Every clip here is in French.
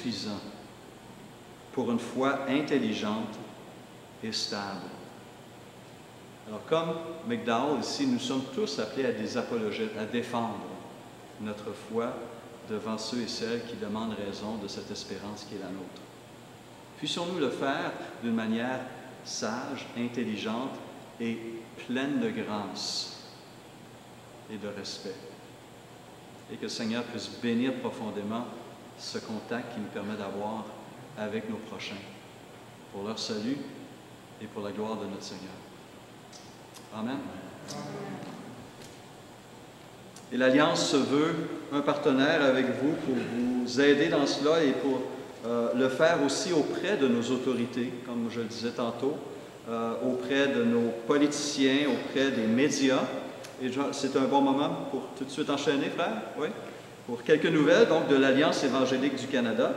suffisant pour une foi intelligente et stable. Alors, comme McDowell, ici, nous sommes tous appelés à des apologètes, à défendre notre foi devant ceux et celles qui demandent raison de cette espérance qui est la nôtre. Puissions-nous le faire d'une manière sage, intelligente et pleine de grâce et de respect. Et que le Seigneur puisse bénir profondément ce contact qu'il nous permet d'avoir avec nos prochains, pour leur salut et pour la gloire de notre Seigneur. Amen. Et l'Alliance se veut un partenaire avec vous pour vous aider dans cela et pour le faire aussi auprès de nos autorités, comme je le disais tantôt, auprès de nos politiciens, auprès des médias. Et c'est un bon moment pour tout de suite enchaîner, frère, oui? Pour quelques nouvelles donc, de l'Alliance évangélique du Canada.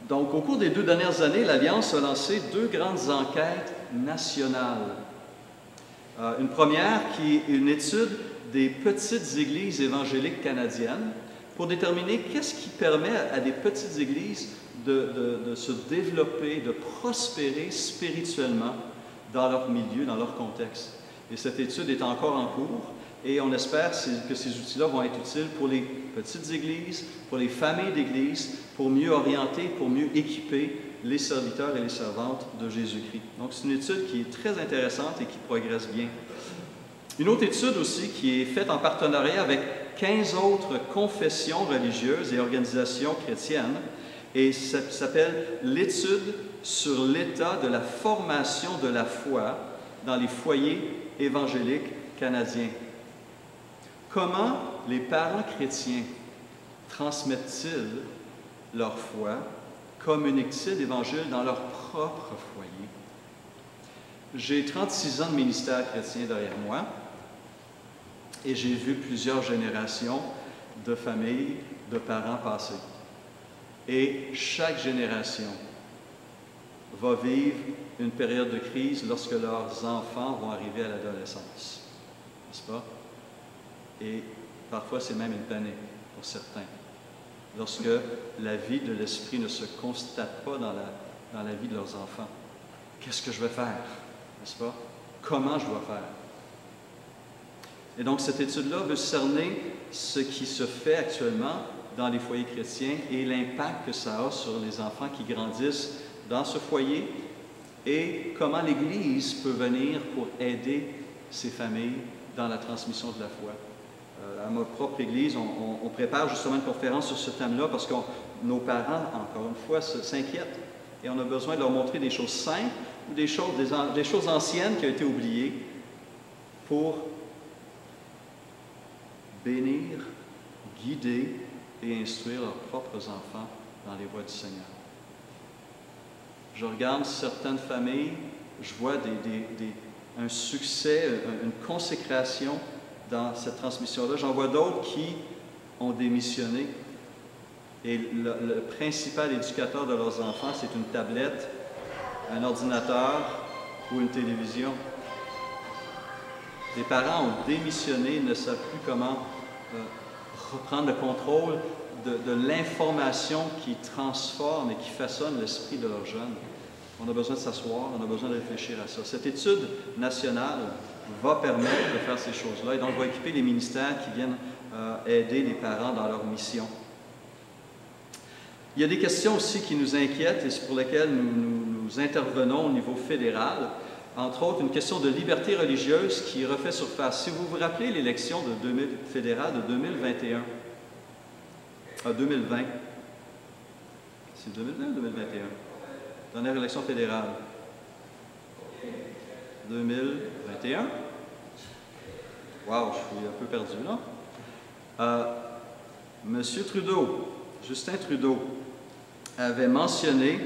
Donc, au cours des 2 dernières années, l'Alliance a lancé 2 grandes enquêtes nationales. Une première qui est une étude des petites églises évangéliques canadiennes pour déterminer qu'est-ce qui permet à des petites églises de se développer, de prospérer spirituellement dans leur milieu, dans leur contexte. Et cette étude est encore en cours et on espère que ces outils-là vont être utiles pour les petites églises, pour les familles d'églises, pour mieux orienter, pour mieux équiper les serviteurs et les servantes de Jésus-Christ. Donc, c'est une étude qui est très intéressante et qui progresse bien. Une autre étude aussi qui est faite en partenariat avec 15 autres confessions religieuses et organisations chrétiennes et ça s'appelle l'étude sur l'état de la formation de la foi dans les foyers évangéliques canadiens. Comment les parents chrétiens transmettent-ils leur foi, communiquent-ils l'Évangile dans leur propre foyer? J'ai 36 ans de ministère chrétien derrière moi et j'ai vu plusieurs générations de familles, de parents passer. Et chaque génération va vivre une période de crise lorsque leurs enfants vont arriver à l'adolescence. N'est-ce pas? Et parfois, c'est même une panique pour certains. Lorsque la vie de l'esprit ne se constate pas dans la vie de leurs enfants. Qu'est-ce que je vais faire? N'est-ce pas? Comment je dois faire? Et donc, cette étude-là veut cerner ce qui se fait actuellement dans les foyers chrétiens et l'impact que ça a sur les enfants qui grandissent dans ce foyer et comment l'Église peut venir pour aider ces familles dans la transmission de la foi. À ma propre Église, on prépare justement une conférence sur ce thème-là parce que nos parents, encore une fois, s'inquiètent et on a besoin de leur montrer des choses simples ou des choses anciennes qui ont été oubliées pour bénir, guider et instruire leurs propres enfants dans les voies du Seigneur. Je regarde certaines familles, je vois un succès, une consécration dans cette transmission-là. J'en vois d'autres qui ont démissionné. Et le principal éducateur de leurs enfants, c'est une tablette, un ordinateur ou une télévision. Les parents ont démissionné, ne savent plus comment reprendre le contrôle de l'information qui transforme et qui façonne l'esprit de leurs jeunes. On a besoin de s'asseoir, on a besoin de réfléchir à ça. Cette étude nationale va permettre de faire ces choses-là et donc va équiper les ministères qui viennent aider les parents dans leur mission. Il y a des questions aussi qui nous inquiètent et pour lesquelles nous intervenons au niveau fédéral. Entre autres, une question de liberté religieuse qui refait surface. Si vous vous rappelez l'élection fédérale de 2021, 2020, c'est 2020 ou 2021? Dernière élection fédérale. 2021? Wow, je suis un peu perdu là. Monsieur Trudeau, Justin Trudeau, avait mentionné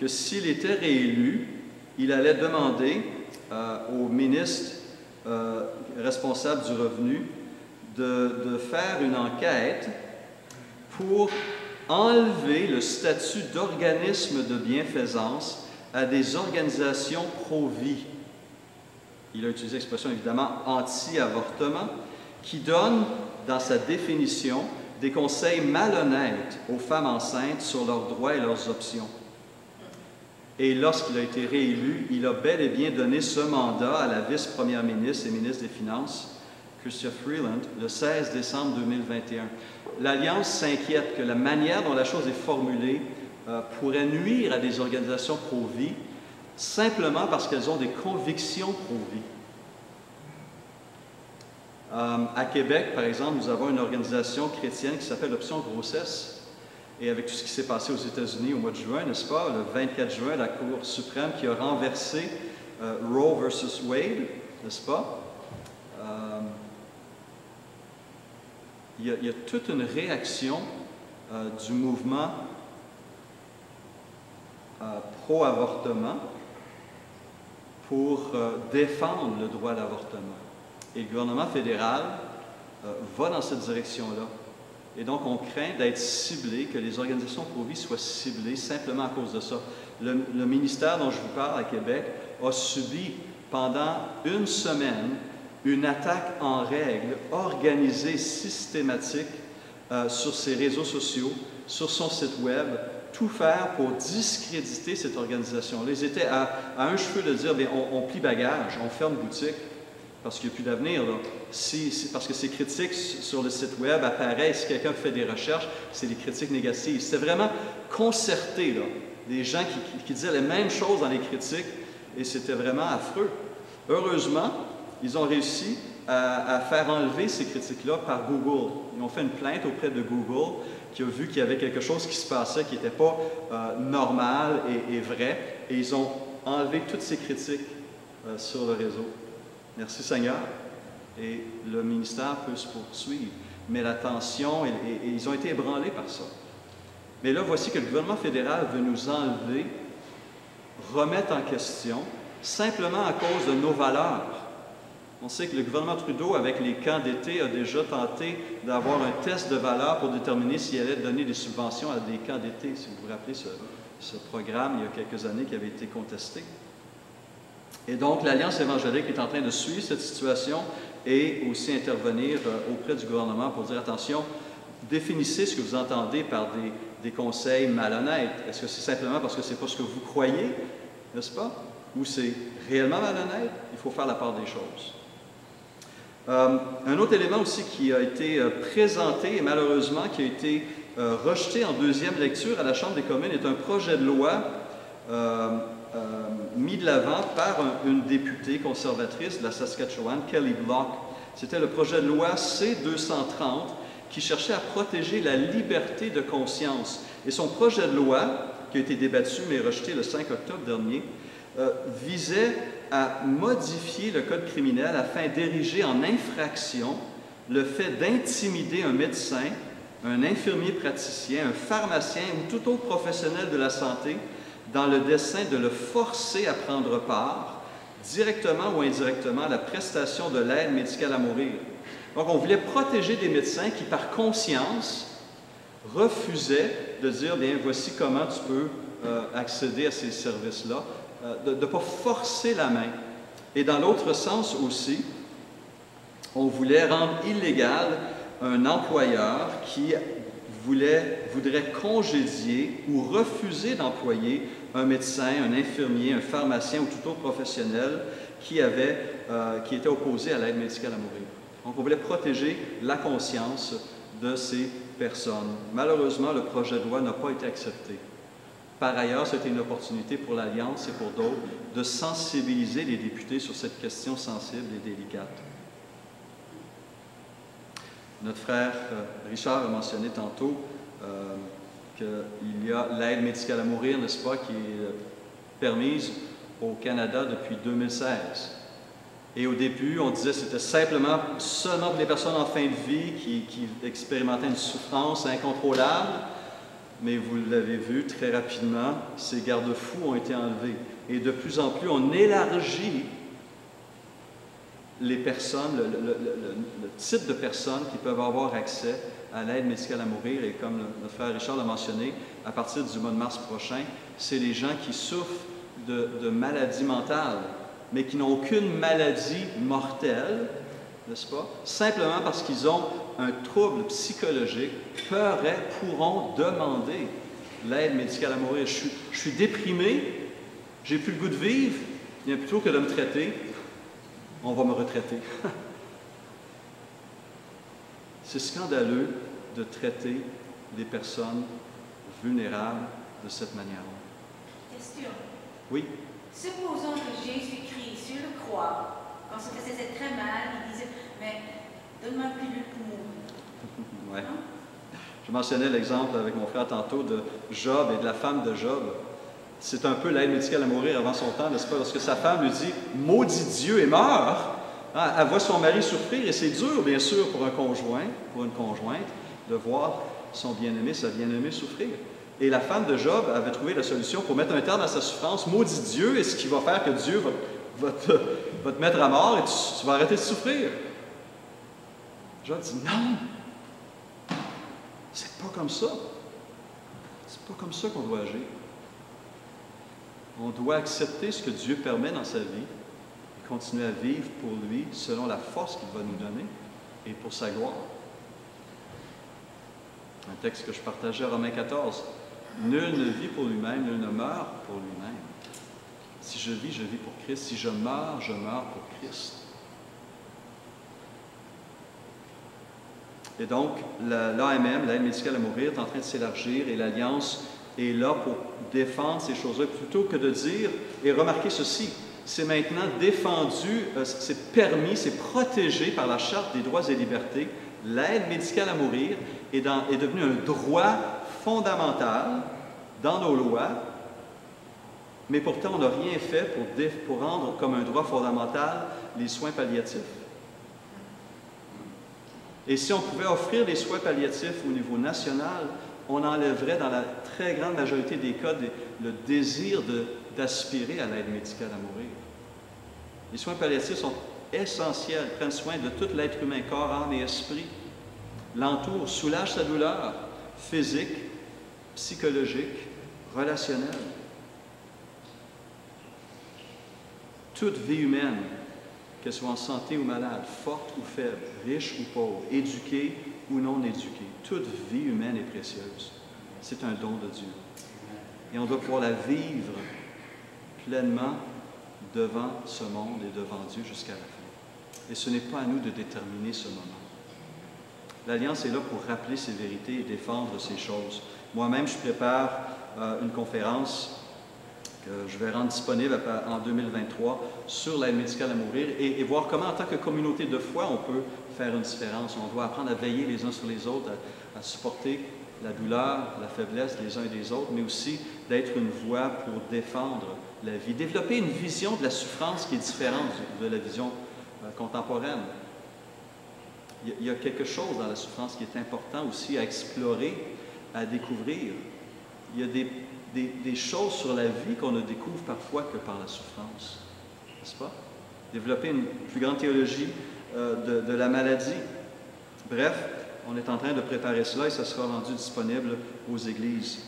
que s'il était réélu, il allait demander au ministre responsable du revenu de faire une enquête pour enlever le statut d'organisme de bienfaisance à des organisations pro-vie. Il a utilisé l'expression évidemment anti-avortement, qui donne dans sa définition des conseils malhonnêtes aux femmes enceintes sur leurs droits et leurs options. Et lorsqu'il a été réélu, il a bel et bien donné ce mandat à la vice-première ministre et ministre des Finances, Chrystia Freeland, le 16 décembre 2021. L'Alliance s'inquiète que la manière dont la chose est formulée pourrait nuire à des organisations pro-vie simplement parce qu'elles ont des convictions pro-vie. À Québec, par exemple, nous avons une organisation chrétienne qui s'appelle Option Grossesse. Et avec tout ce qui s'est passé aux États-Unis au mois de juin, n'est-ce pas, le 24 juin, la Cour suprême qui a renversé Roe versus Wade, n'est-ce pas? Il y a toute une réaction du mouvement pro-avortement pour défendre le droit à l'avortement. Et le gouvernement fédéral va dans cette direction-là. Et donc, on craint d'être ciblé, que les organisations pro-vie soient ciblées simplement à cause de ça. Le ministère dont je vous parle à Québec a subi pendant une semaine une attaque en règle, organisée, systématique, sur ses réseaux sociaux, sur son site web, tout faire pour discréditer cette organisation-là. Ils étaient à un cheveu de dire, bien, on plie bagage, on ferme boutique, parce qu'il n'y a plus d'avenir. Parce que ces critiques sur le site web apparaissent, si quelqu'un fait des recherches, c'est des critiques négatives. C'était vraiment concerté, là. Des gens qui disaient les mêmes choses dans les critiques, et c'était vraiment affreux. Heureusement, ils ont réussi à faire enlever ces critiques-là par Google. Ils ont fait une plainte auprès de Google, qui a vu qu'il y avait quelque chose qui se passait qui n'était pas normal et vrai, et ils ont enlevé toutes ces critiques sur le réseau. Merci Seigneur. Et le ministère peut se poursuivre. Mais la tension, et ils ont été ébranlés par ça. Mais là, voici que le gouvernement fédéral veut nous enlever, remettre en question, simplement à cause de nos valeurs. On sait que le gouvernement Trudeau, avec les camps d'été, a déjà tenté d'avoir un test de valeur pour déterminer s'il allait donner des subventions à des camps d'été. Si vous vous rappelez ce programme, il y a quelques années, qui avait été contesté. Et donc, l'Alliance évangélique est en train de suivre cette situation et aussi intervenir auprès du gouvernement pour dire, attention, définissez ce que vous entendez par des conseils malhonnêtes. Est-ce que c'est simplement parce que ce n'est pas ce que vous croyez, n'est-ce pas? Ou c'est réellement malhonnête? Il faut faire la part des choses. Un autre élément aussi qui a été présenté et malheureusement qui a été rejeté en deuxième lecture à la Chambre des communes est un projet de loi mis de l'avant par une députée conservatrice de la Saskatchewan, Kelly Block. C'était le projet de loi C-230 qui cherchait à protéger la liberté de conscience. Et son projet de loi, qui a été débattu mais rejeté le 5 octobre dernier, visait à modifier le code criminel afin d'ériger en infraction le fait d'intimider un médecin, un infirmier praticien, un pharmacien ou tout autre professionnel de la santé dans le dessein de le forcer à prendre part, directement ou indirectement, à la prestation de l'aide médicale à mourir. Donc, on voulait protéger des médecins qui, par conscience, refusaient de dire, bien, voici comment tu peux accéder à ces services-là, de ne pas forcer la main. Et dans l'autre sens aussi, on voulait rendre illégal un employeur qui voudrait congédier ou refuser d'employer un médecin, un infirmier, un pharmacien ou tout autre professionnel qui était opposé à l'aide médicale à mourir. Donc, on voulait protéger la conscience de ces personnes. Malheureusement, le projet de loi n'a pas été accepté. Par ailleurs, c'était une opportunité pour l'Alliance et pour d'autres de sensibiliser les députés sur cette question sensible et délicate. Notre frère Richard a mentionné tantôt qu'il y a l'aide médicale à mourir, n'est-ce pas, qui est permise au Canada depuis 2016. Et au début, on disait que c'était seulement pour les personnes en fin de vie qui expérimentaient une souffrance incontrôlable. Mais vous l'avez vu, très rapidement, ces garde-fous ont été enlevés. Et de plus en plus, on élargit les personnes, le type de personnes qui peuvent avoir accès à l'aide médicale à mourir. Et comme notre frère Richard l'a mentionné, à partir du mois de mars prochain, c'est les gens qui souffrent de maladies mentales, mais qui n'ont aucune maladie mortelle n'est-ce pas? Simplement parce qu'ils ont un trouble psychologique, pourront demander l'aide médicale à mourir. Je suis déprimé, j'ai plus le goût de vivre, bien plutôt que de me traiter, on va me retraiter. C'est scandaleux de traiter des personnes vulnérables de cette manière-là. Question. Oui. Supposons que Jésus-Christ, sur le croix, quand ça faisait très mal, il disait, mais donne-moi plus de pour mourir. Ouais. Hein? Je mentionnais l'exemple avec mon frère tantôt de Job et de la femme de Job. C'est un peu l'aide médicale à mourir avant son temps, n'est-ce pas? Lorsque sa femme lui dit « Maudit Dieu et meurt », elle voit son mari souffrir et c'est dur, bien sûr, pour un conjoint, pour une conjointe, de voir son bien-aimé, sa bien-aimée souffrir. Et la femme de Job avait trouvé la solution pour mettre un terme à sa souffrance. Maudit Dieu, et ce qui va faire que Dieu va te mettre à mort et tu vas arrêter de souffrir. Job dit non, c'est pas comme ça. C'est pas comme ça qu'on doit agir. On doit accepter ce que Dieu permet dans sa vie et continuer à vivre pour lui selon la force qu'il va nous donner et pour sa gloire. Un texte que je partageais à Romains 14. Nul ne vit pour lui-même, nul ne meurt pour lui-même. Si je vis pour Christ. Si je meurs pour Christ. Et donc, l'AMM, l'aide médicale à mourir, est en train de s'élargir et l'Alliance est là pour défendre ces choses-là, plutôt que de dire, et remarquez ceci, c'est maintenant défendu, c'est permis, c'est protégé par la Charte des droits et libertés. L'aide médicale à mourir est devenu un droit fondamental dans nos lois, mais pourtant on n'a rien fait pour rendre comme un droit fondamental les soins palliatifs. Et si on pouvait offrir les soins palliatifs au niveau national, on enlèverait dans la très grande majorité des cas le désir d'aspirer à l'aide médicale à mourir. Les soins palliatifs sont essentiels, prennent soin de tout l'être humain, corps, âme et esprit, l'entourent, soulagent sa douleur physique, psychologique, relationnelle. Toute vie humaine, qu'elle soit en santé ou malade, forte ou faible, riche ou pauvre, éduquée ou non éduquée, toute vie humaine est précieuse. C'est un don de Dieu. Et on doit pouvoir la vivre pleinement devant ce monde et devant Dieu jusqu'à la fin. Et ce n'est pas à nous de déterminer ce moment. L'Alliance est là pour rappeler ces vérités et défendre ces choses. Moi-même, je prépare une conférence que je vais rendre disponible en 2023 sur l'aide médicale à mourir et voir comment, en tant que communauté de foi, on peut faire une différence. On doit apprendre à veiller les uns sur les autres, à supporter la douleur, la faiblesse des uns et des autres, mais aussi d'être une voix pour défendre la vie. Développer une vision de la souffrance qui est différente de la vision contemporaine. Il y a quelque chose dans la souffrance qui est important aussi à explorer, à découvrir. Il y a des choses sur la vie qu'on ne découvre parfois que par la souffrance. N'est-ce pas? Développer une plus grande théologie de la maladie. Bref, on est en train de préparer cela et ça sera rendu disponible aux églises.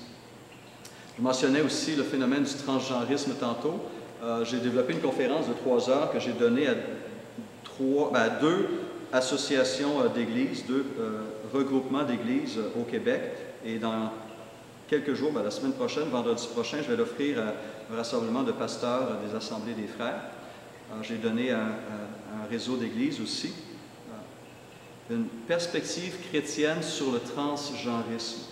Je mentionnais aussi le phénomène du transgenrisme tantôt. J'ai développé une conférence de 3 heures que j'ai donnée à 2 associations d'églises, 2 regroupements d'églises au Québec. Et dans quelques jours, la semaine prochaine, vendredi prochain, je vais l'offrir à un rassemblement de pasteurs des Assemblées des Frères. J'ai donné à un réseau d'églises aussi une perspective chrétienne sur le transgenrisme.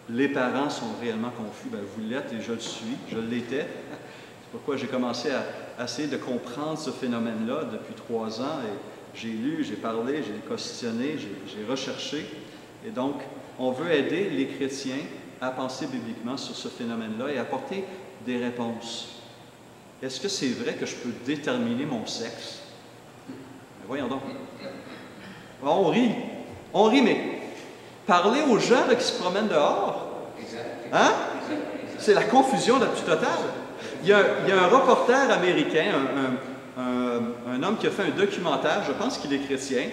Les parents sont réellement confus. Vous l'êtes et je le suis, je l'étais. C'est pourquoi j'ai commencé à essayer de comprendre ce phénomène-là depuis 3 ans. Et j'ai lu, j'ai parlé, j'ai questionné, j'ai recherché. Et donc, on veut aider les chrétiens à penser bibliquement sur ce phénomène-là et apporter des réponses. Est-ce que c'est vrai que je peux déterminer mon sexe? Voyons donc. On rit, mais parler aux gens là, qui se promènent dehors, hein? C'est la confusion la plus totale. Il y a un reporter américain, un homme qui a fait un documentaire, je pense qu'il est chrétien.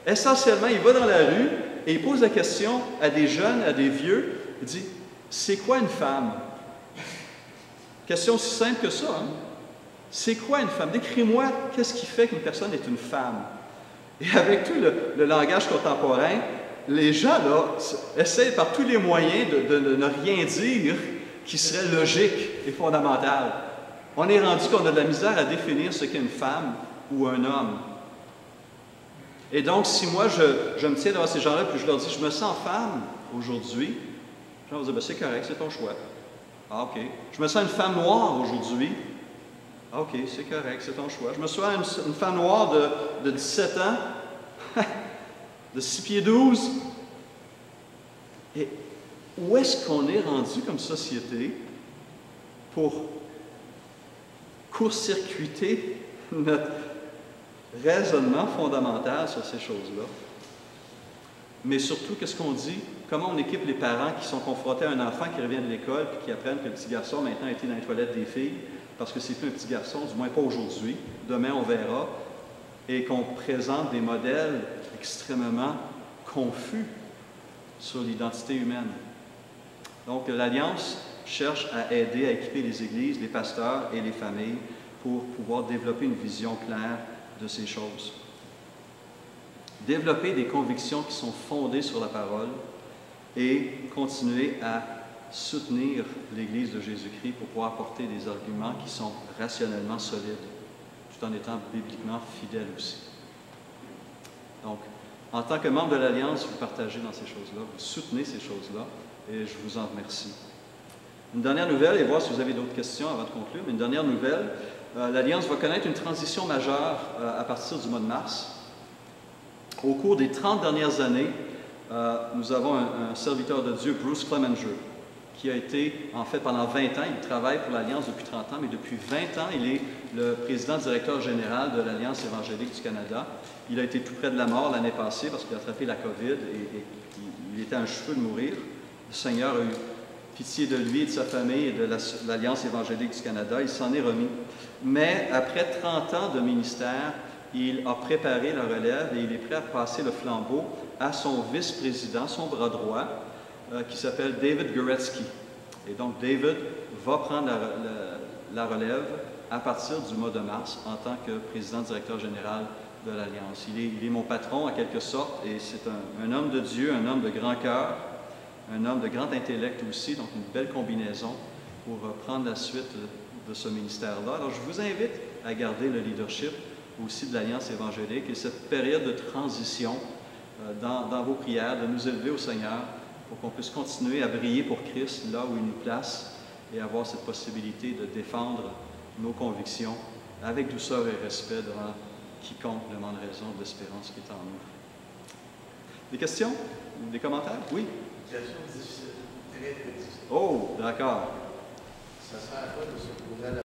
Essentiellement, il va dans la rue et il pose la question à des jeunes, à des vieux. Il dit, c'est quoi une femme? Question aussi simple que ça. Hein? C'est quoi une femme? Décris-moi qu'est-ce qui fait qu'une personne est une femme. Et avec tout le langage contemporain, les gens là essaient par tous les moyens de ne rien dire qui serait logique et fondamental. On est rendu qu'on a de la misère à définir ce qu'est une femme ou un homme. Et donc, si moi, je me tiens devant ces gens-là, puis je leur dis, je me sens femme aujourd'hui, les gens vont dire, ben, c'est correct, c'est ton choix. Ah, OK. Je me sens une femme noire aujourd'hui. Ah, OK, c'est correct, c'est ton choix. Je me sens une femme noire de 17 ans, de 6 pieds 12. Et où est-ce qu'on est rendu comme société pour court-circuiter notre raisonnement fondamental sur ces choses-là? Mais surtout, qu'est-ce qu'on dit? Comment on équipe les parents qui sont confrontés à un enfant qui revient de l'école et qui apprennent que le petit garçon maintenant a été dans les toilettes des filles, parce que c'est plus un petit garçon, du moins pas aujourd'hui, demain on verra, et qu'on présente des modèles extrêmement confus sur l'identité humaine. Donc l'Alliance cherche à aider à équiper les églises, les pasteurs et les familles pour pouvoir développer une vision claire de ces choses. Développer des convictions qui sont fondées sur la parole et continuer à soutenir l'Église de Jésus-Christ pour pouvoir apporter des arguments qui sont rationnellement solides, tout en étant bibliquement fidèles aussi. Donc, en tant que membre de l'Alliance, vous partagez dans ces choses-là, vous soutenez ces choses-là, et je vous en remercie. Une dernière nouvelle, et voir si vous avez d'autres questions avant de conclure, mais une dernière nouvelle, l'Alliance va connaître une transition majeure à partir du mois de mars. Au cours des 30 dernières années, nous avons un serviteur de Dieu, Bruce Clemenger, qui a été, en fait, pendant 20 ans, il travaille pour l'Alliance depuis 30 ans, mais depuis 20 ans, il est le président-directeur général de l'Alliance évangélique du Canada. Il a été tout près de la mort l'année passée parce qu'il a attrapé la COVID et il était à un cheveu de mourir. Le Seigneur a eu pitié de lui et de sa famille et de l'Alliance évangélique du Canada. Il s'en est remis. Mais après 30 ans de ministère, il a préparé la relève et il est prêt à passer le flambeau à son vice-président, son bras droit, qui s'appelle David Guretzky. Et donc, David va prendre la relève à partir du mois de mars en tant que président-directeur général de l'Alliance. Il est mon patron, en quelque sorte, et c'est un homme de Dieu, un homme de grand cœur, un homme de grand intellect aussi, donc une belle combinaison pour prendre la suite de ce ministère-là. Alors, je vous invite à garder le leadership aussi de l'Alliance évangélique et cette période de transition dans vos prières, de nous élever au Seigneur pour qu'on puisse continuer à briller pour Christ là où il nous place et avoir cette possibilité de défendre nos convictions avec douceur et respect devant quiconque demande raison de l'espérance qui est en nous. Des questions? Des commentaires? Oui? Situation difficile, très, très difficile. Oh, d'accord. Ça sert à quoi de se trouver à la